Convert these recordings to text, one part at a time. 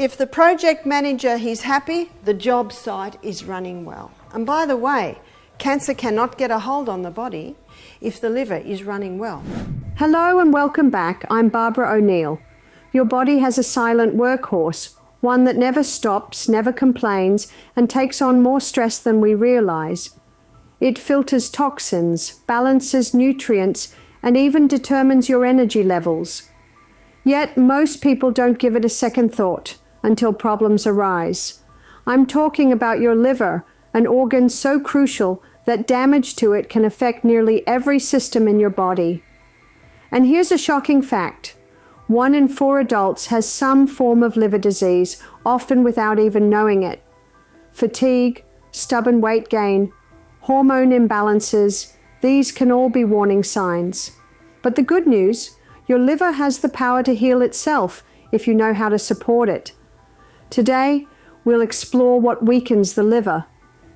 if the project manager is happy, the job site is running well. And by the way, cancer cannot get a hold on the body if the liver is running well. Hello and welcome back. I'm Barbara O'Neill. Your body has a silent workhorse, one that never stops, never complains, and takes on more stress than we realize. It filters toxins, balances nutrients, and even determines your energy levels. Yet most people don't give it a second thought until problems arise. I'm talking about your liver, an organ so crucial that damage to it can affect nearly every system in your body. And here's a shocking fact. 1 in 4 adults has some form of liver disease, often without even knowing it. Fatigue, stubborn weight gain, hormone imbalances, these can all be warning signs. But the good news, your liver has the power to heal itself if you know how to support it. Today, we'll explore what weakens the liver,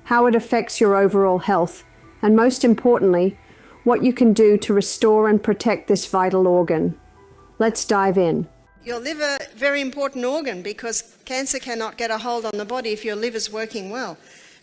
how it affects your overall health, and most importantly, what you can do to restore and protect this vital organ. Let's dive in. Your liver, very important organ because cancer cannot get a hold on the body if your liver's working well.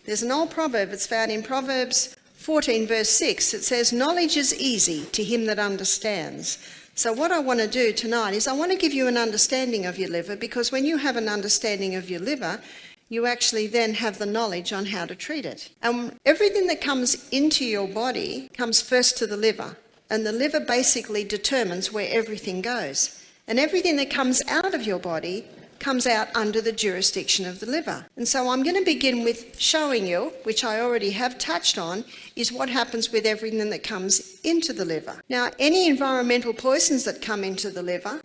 There's an old proverb, it's found in Proverbs 14 verse 6. It says, "Knowledge is easy to him that understands." So what I want to do tonight is I want to give you an understanding of your liver, because when you have an understanding of your liver, you actually then have the knowledge on how to treat it. And everything that comes into your body comes first to the liver. And the liver basically determines where everything goes. And everything that comes out of your body comes out under the jurisdiction of the liver. And so I'm going to begin with showing you, which I already have touched on, is what happens with everything that comes into the liver. Now, any environmental poisons that come into the liver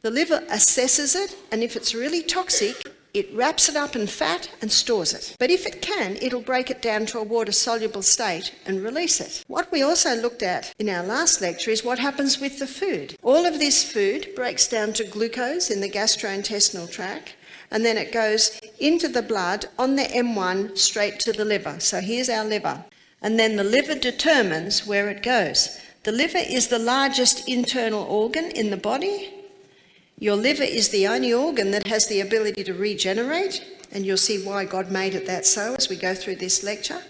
assesses it, and if it's really toxic, it wraps it up in fat and stores it. But if it can, it'll break it down to a water-soluble state and release it. What we also looked at in our last lecture is what happens with the food. All of this food breaks down to glucose in the gastrointestinal tract, and then it goes into the blood on the M1 straight to the liver. So here's our liver. And then the liver determines where it goes. The liver is the largest internal organ in the body. Your liver is the only organ that has the ability to regenerate, and you'll see why God made it that so as we go through this lecture.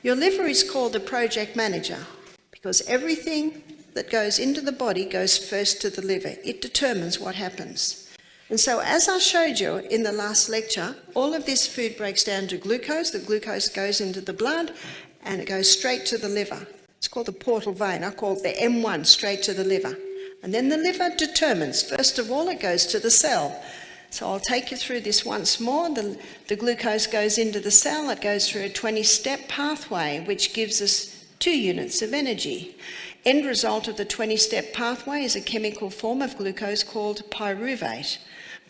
Your liver is called the project manager because everything that goes into the body goes first to the liver. It determines what happens. And so as I showed you in the last lecture, all of this food breaks down to glucose. The glucose goes into the blood and it goes straight to the liver. It's called the portal vein. I call it the M1, straight to the liver. And then the liver determines, first of all, it goes to the cell. So I'll take you through this once more. The glucose goes into the cell. It goes through a 20-step pathway, which gives us 2 units of energy. End result of the 20-step pathway is a chemical form of glucose called pyruvate.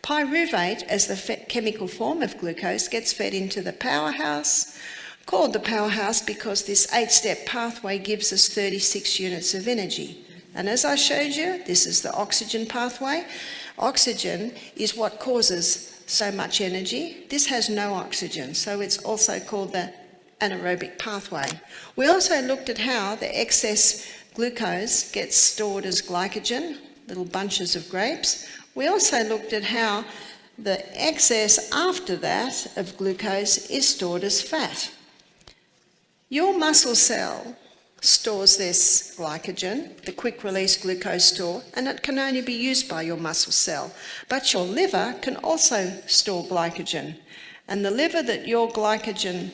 Pyruvate, as the chemical form of glucose, gets fed into the powerhouse, called the powerhouse because this 8-step pathway gives us 36 units of energy. And as I showed you, this is the oxygen pathway. Oxygen is what causes so much energy. This has no oxygen, so it's also called the anaerobic pathway. We also looked at how the excess glucose gets stored as glycogen, little bunches of grapes. We also looked at how the excess after that of glucose is stored as fat. Your muscle cell stores this glycogen, the quick-release glucose store, and it can only be used by your muscle cell. But your liver can also store glycogen. And the glycogen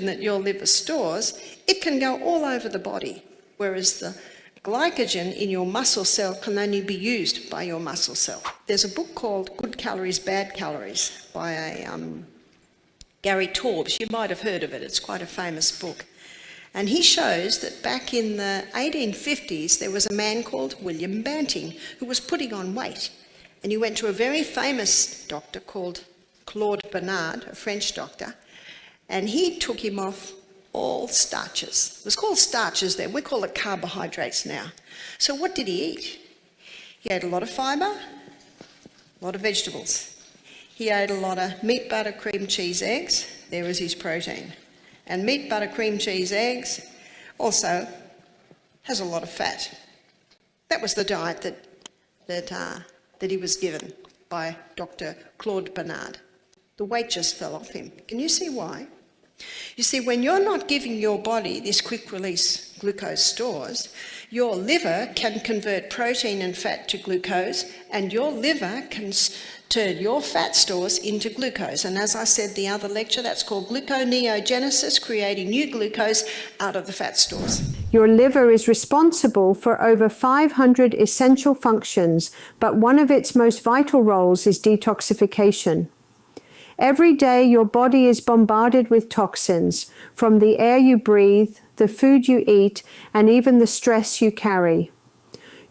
that your liver stores, it can go all over the body, whereas the glycogen in your muscle cell can only be used by your muscle cell. There's a book called Good Calories, Bad Calories by Gary Taubes. You might have heard of it. It's quite a famous book. And he shows that back in the 1850s, there was a man called William Banting who was putting on weight. And he went to a very famous doctor called Claude Bernard, a French doctor, and he took him off all starches. It was called starches then. We call it carbohydrates now. So what did he eat? He ate a lot of fibre, a lot of vegetables. He ate a lot of meat, butter, cream, cheese, eggs. There was his protein. And meat, butter, cream, cheese, eggs also has a lot of fat. That was the diet that he was given by Dr. Claude Bernard. The weight just fell off him. Can you see why? You see, when you're not giving your body these quick-release glucose stores, your liver can convert protein and fat to glucose, and your liver can turn your fat stores into glucose. And as I said the other lecture, that's called gluconeogenesis, creating new glucose out of the fat stores. Your liver is responsible for over 500 essential functions, but one of its most vital roles is detoxification. Every day, your body is bombarded with toxins from the air you breathe, the food you eat, and even the stress you carry.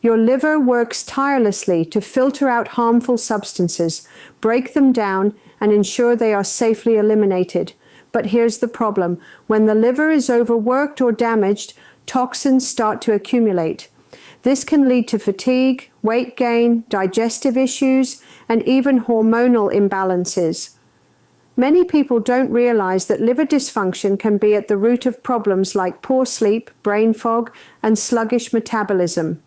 Your liver works tirelessly to filter out harmful substances, break them down, and ensure they are safely eliminated. But here's the problem. When the liver is overworked or damaged, toxins start to accumulate. This can lead to fatigue, weight gain, digestive issues, and even hormonal imbalances. Many people don't realize that liver dysfunction can be at the root of problems like poor sleep, brain fog, and sluggish metabolism.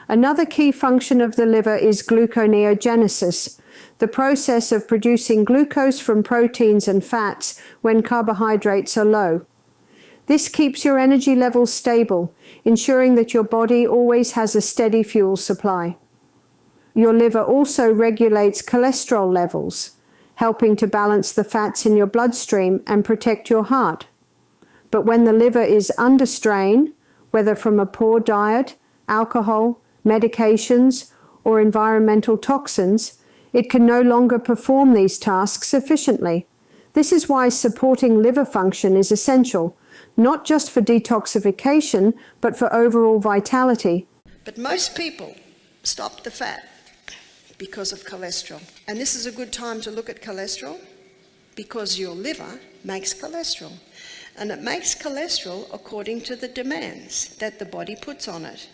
Another key function of the liver is gluconeogenesis, the process of producing glucose from proteins and fats when carbohydrates are low. This keeps your energy levels stable, ensuring that your body always has a steady fuel supply. Your liver also regulates cholesterol levels, helping to balance the fats in your bloodstream and protect your heart. But when the liver is under strain, whether from a poor diet, alcohol, medications, or environmental toxins, it can no longer perform these tasks efficiently. This is why supporting liver function is essential, not just for detoxification, but for overall vitality. But most people stop the fat because of cholesterol. And this is a good time to look at cholesterol because your liver makes cholesterol. And it makes cholesterol according to the demands that the body puts on it.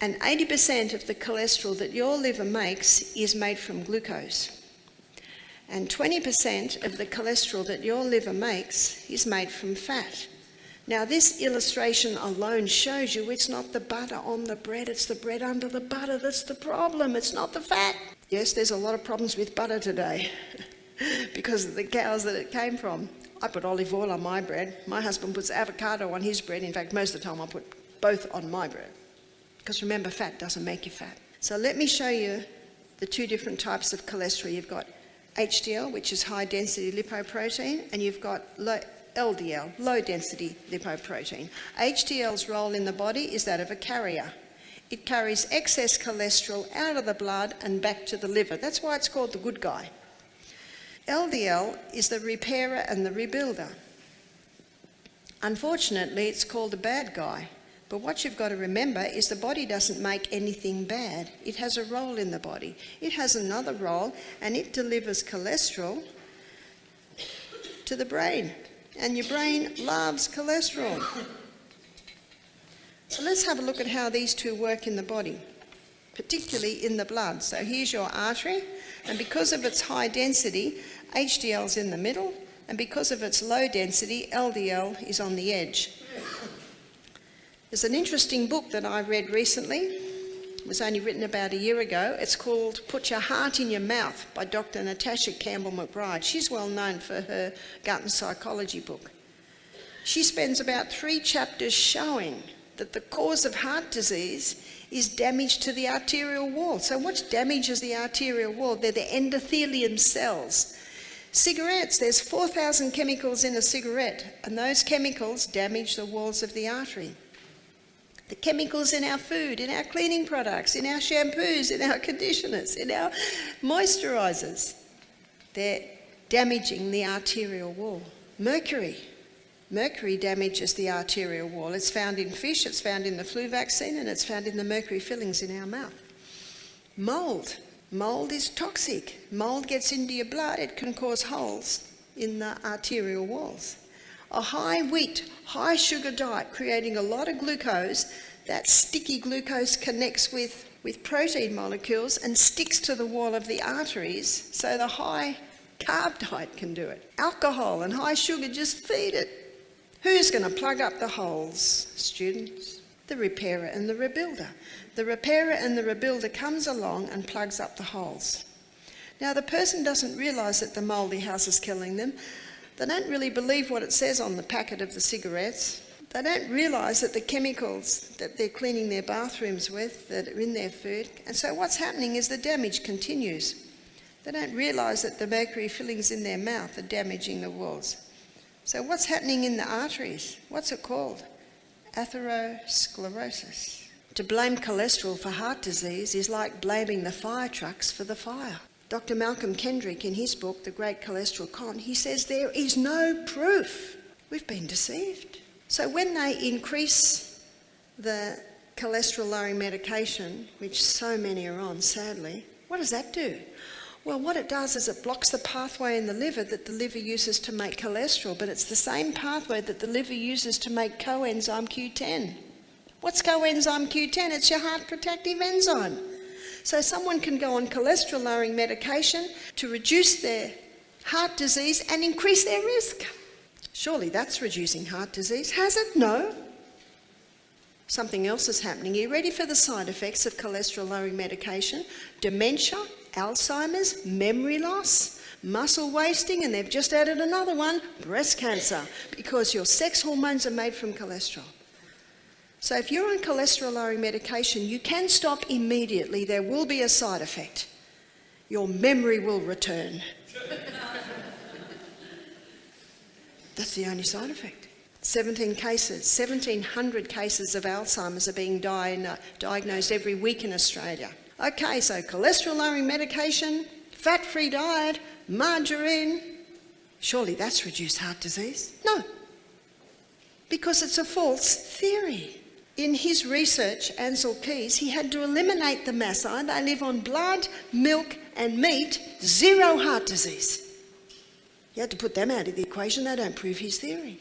And 80% of the cholesterol that your liver makes is made from glucose. And 20% of the cholesterol that your liver makes is made from fat. Now, this illustration alone shows you it's not the butter on the bread, it's the bread under the butter that's the problem, it's not the fat. Yes, there's a lot of problems with butter today because of the cows that it came from. I put olive oil on my bread. My husband puts avocado on his bread. In fact, most of the time I put both on my bread. Because remember, fat doesn't make you fat. So let me show you the two different types of cholesterol. You've got HDL, which is high density lipoprotein, and you've got LDL, low density lipoprotein. HDL's role in the body is that of a carrier. It carries excess cholesterol out of the blood and back to the liver. That's why it's called the good guy. LDL is the repairer and the rebuilder. Unfortunately, it's called the bad guy. But what you've got to remember is the body doesn't make anything bad. It has a role in the body. It has another role, and it delivers cholesterol to the brain. And your brain loves cholesterol. So let's have a look at how these two work in the body, particularly in the blood. So here's your artery, and because of its high density, HDL's in the middle, and because of its low density, LDL is on the edge. There's an interesting book that I read recently. It was only written about a year ago. It's called Put Your Heart in Your Mouth by Dr. Natasha Campbell-McBride. She's well known for her gut and psychology book. She spends about 3 chapters showing that the cause of heart disease is damage to the arterial wall. So what damages the arterial wall? They're the endothelium cells. Cigarettes, there's 4,000 chemicals in a cigarette, and those chemicals damage the walls of the artery. The chemicals in our food, in our cleaning products, in our shampoos, in our conditioners, in our moisturisers, they're damaging the arterial wall. Mercury damages the arterial wall. It's found in fish, it's found in the flu vaccine, and it's found in the mercury fillings in our mouth. Mold is toxic. Mold gets into your blood, it can cause holes in the arterial walls. A high wheat, high sugar diet creating a lot of glucose, that sticky glucose connects with protein molecules and sticks to the wall of the arteries, so the high carb diet can do it. Alcohol and high sugar just feed it. Who's going to plug up the holes, students? The repairer and the rebuilder. The repairer and the rebuilder comes along and plugs up the holes. Now, the person doesn't realise that the mouldy house is killing them. They don't really believe what it says on the packet of the cigarettes. They don't realise that the chemicals that they're cleaning their bathrooms with, that are in their food. And so what's happening is the damage continues. They don't realise that the mercury fillings in their mouth are damaging the walls. So what's happening in the arteries? What's it called? Atherosclerosis. To blame cholesterol for heart disease is like blaming the fire trucks for the fire. Dr. Malcolm Kendrick, in his book, The Great Cholesterol Con, he says there is no proof. We've been deceived. So when they increase the cholesterol-lowering medication, which so many are on, sadly, what does that do? Well, what it does is it blocks the pathway in the liver that the liver uses to make cholesterol, but it's the same pathway that the liver uses to make coenzyme Q10. What's coenzyme Q10? It's your heart protective enzyme. So someone can go on cholesterol-lowering medication to reduce their heart disease and increase their risk. Surely that's reducing heart disease, has it? No. Something else is happening. Are you ready for the side effects of cholesterol-lowering medication? Dementia, Alzheimer's, memory loss, muscle wasting, and they've just added another one, breast cancer, because your sex hormones are made from cholesterol. So if you're on cholesterol-lowering medication, you can stop immediately. There will be a side effect. Your memory will return. That's the only side effect. 1,700 cases of Alzheimer's are being diagnosed every week in Australia. Okay, so cholesterol-lowering medication, fat-free diet, margarine. Surely that's reduced heart disease? No, because it's a false theory. In his research, Ansel Keys, he had to eliminate the Maasai. They live on blood, milk and meat, zero heart disease. He had to put them out of the equation. They don't prove his theory.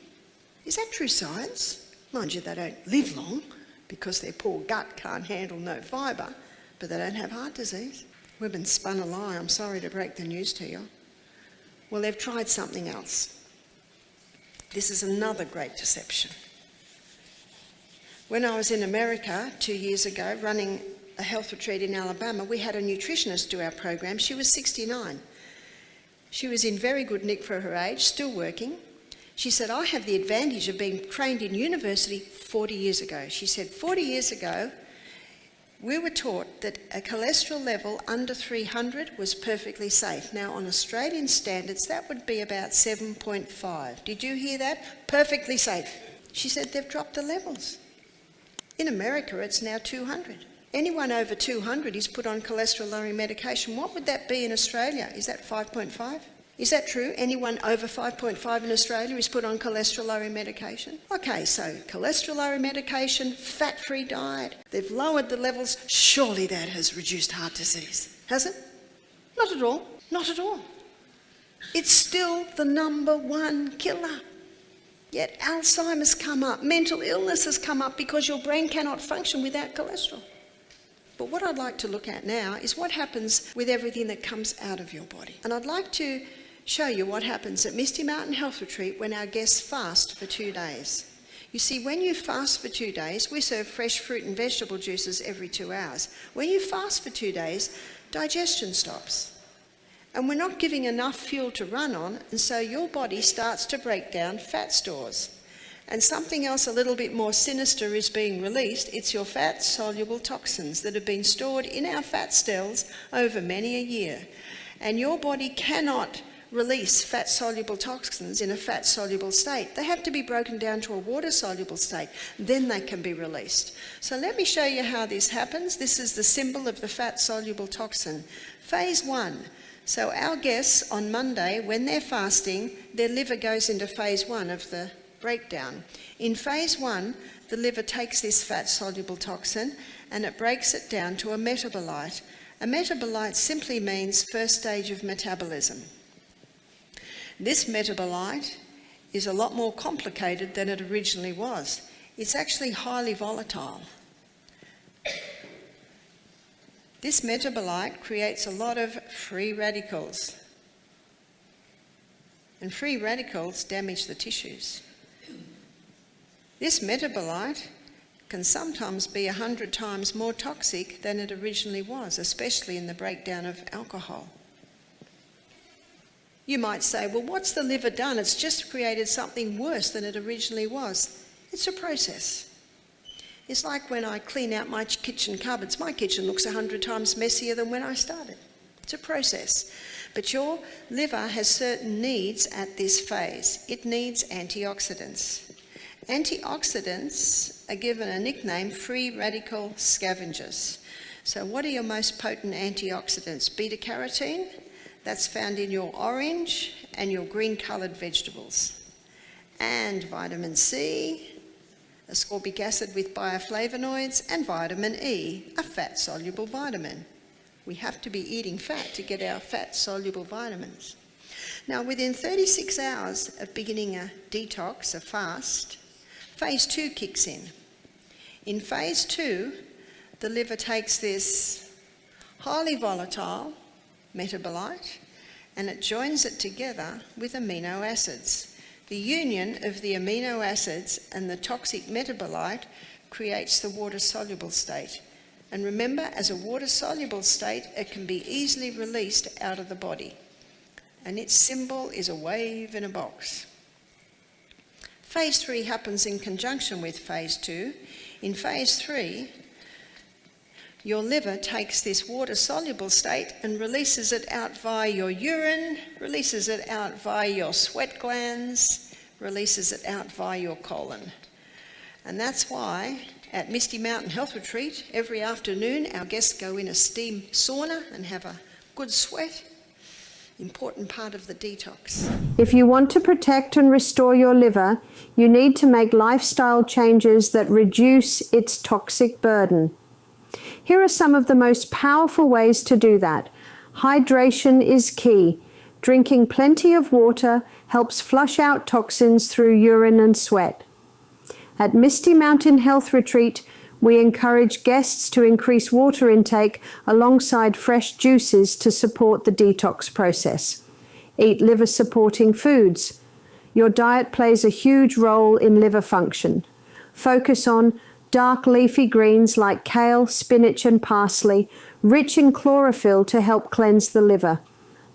Is that true science? Mind you, they don't live long because their poor gut can't handle no fibre, but they don't have heart disease. We've been spun a lie. I'm sorry to break the news to you. Well, they've tried something else. This is another great deception. When I was in America 2 years ago running a health retreat in Alabama, we had a nutritionist do our program. She was 69. She was in very good nick for her age, still working. She said, I have the advantage of being trained in university 40 years ago. She said, 40 years ago, we were taught that a cholesterol level under 300 was perfectly safe. Now, on Australian standards, that would be about 7.5. Did you hear that? Perfectly safe. She said they've dropped the levels. In America, it's now 200. Anyone over 200 is put on cholesterol-lowering medication. What would that be in Australia? Is that 5.5? Is that true? Anyone over 5.5 in Australia is put on cholesterol-lowering medication? Okay, so cholesterol-lowering medication, fat-free diet. They've lowered the levels. Surely that has reduced heart disease. Has it? Not at all. Not at all. It's still the number one killer. Yet Alzheimer's come up, mental illness has come up because your brain cannot function without cholesterol. But what I'd like to look at now is what happens with everything that comes out of your body. And I'd like to show you what happens at Misty Mountain Health Retreat when our guests fast for 2 days. You see, when you fast for 2 days, we serve fresh fruit and vegetable juices every 2 hours. When you fast for 2 days, digestion stops. And we're not giving enough fuel to run on, and so your body starts to break down fat stores. And something else a little bit more sinister is being released. It's your fat-soluble toxins that have been stored in our fat cells over many a year. And your body cannot release fat-soluble toxins in a fat-soluble state. They have to be broken down to a water-soluble state. Then they can be released. So let me show you how this happens. This is the symbol of the fat-soluble toxin. Phase 1. So our guests on Monday, when they're fasting, their liver goes into phase 1 of the breakdown. In phase 1, the liver takes this fat-soluble toxin and it breaks it down to a metabolite. A metabolite simply means first stage of metabolism. This metabolite is a lot more complicated than it originally was. It's actually highly volatile. This metabolite creates a lot of free radicals. And free radicals damage the tissues. This metabolite can sometimes be 100 times more toxic than it originally was, especially in the breakdown of alcohol. You might say, well, what's the liver done? It's just created something worse than it originally was. It's a process. It's like when I clean out my kitchen cupboards. My kitchen looks 100 times messier than when I started. It's a process. But your liver has certain needs at this phase. It needs antioxidants. Antioxidants are given a nickname, free radical scavengers. So what are your most potent antioxidants? Beta-carotene, that's found in your orange and your green-coloured vegetables. And vitamin C, ascorbic acid with bioflavonoids, and vitamin E, a fat-soluble vitamin. We have to be eating fat to get our fat-soluble vitamins. Now, within 36 hours of beginning a detox, a fast, phase 2 kicks in. In phase 2, the liver takes this highly volatile metabolite and it joins it together with amino acids. The union of the amino acids and the toxic metabolite creates the water-soluble state. And remember, as a water-soluble state, it can be easily released out of the body. And its symbol is a wave in a box. Phase 3 happens in conjunction with phase 2. In phase 3, your liver takes this water-soluble state and releases it out via your urine, releases it out via your sweat glands, releases it out via your colon. And that's why at Misty Mountain Health Retreat, every afternoon our guests go in a steam sauna and have a good sweat. Important part of the detox. If you want to protect and restore your liver, you need to make lifestyle changes that reduce its toxic burden. Here are some of the most powerful ways to do that. Hydration is key. Drinking plenty of water helps flush out toxins through urine and sweat. At Misty Mountain Health Retreat, we encourage guests to increase water intake alongside fresh juices to support the detox process. Eat liver-supporting foods. Your diet plays a huge role in liver function. Focus on dark leafy greens like kale, spinach and parsley, rich in chlorophyll to help cleanse the liver.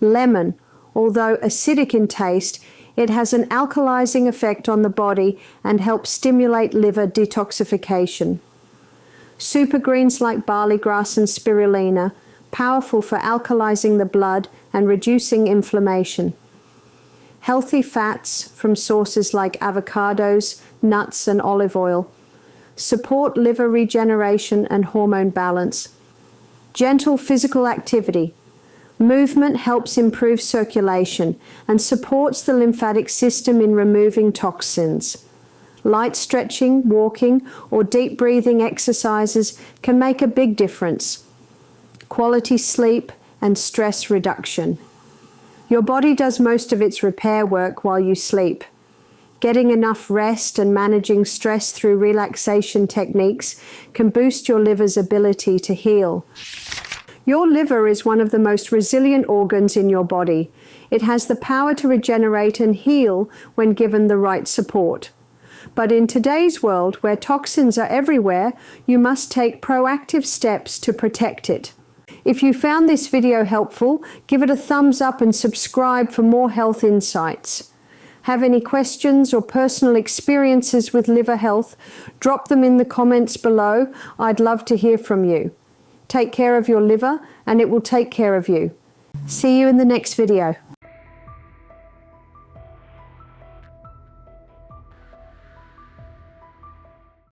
Lemon, although acidic in taste, it has an alkalizing effect on the body and helps stimulate liver detoxification. Super greens like barley grass and spirulina, powerful for alkalizing the blood and reducing inflammation. Healthy fats from sources like avocados, nuts and olive oil support liver regeneration and hormone balance. Gentle physical activity. Movement helps improve circulation and supports the lymphatic system in removing toxins. Light stretching, walking, or deep breathing exercises can make a big difference. Quality sleep and stress reduction. Your body does most of its repair work while you sleep. Getting enough rest and managing stress through relaxation techniques can boost your liver's ability to heal. Your liver is one of the most resilient organs in your body. It has the power to regenerate and heal when given the right support. But in today's world, where toxins are everywhere, you must take proactive steps to protect it. If you found this video helpful, give it a thumbs up and subscribe for more health insights. Have any questions or personal experiences with liver health? Drop them in the comments below. I'd love to hear from you. Take care of your liver and it will take care of you. See you in the next video.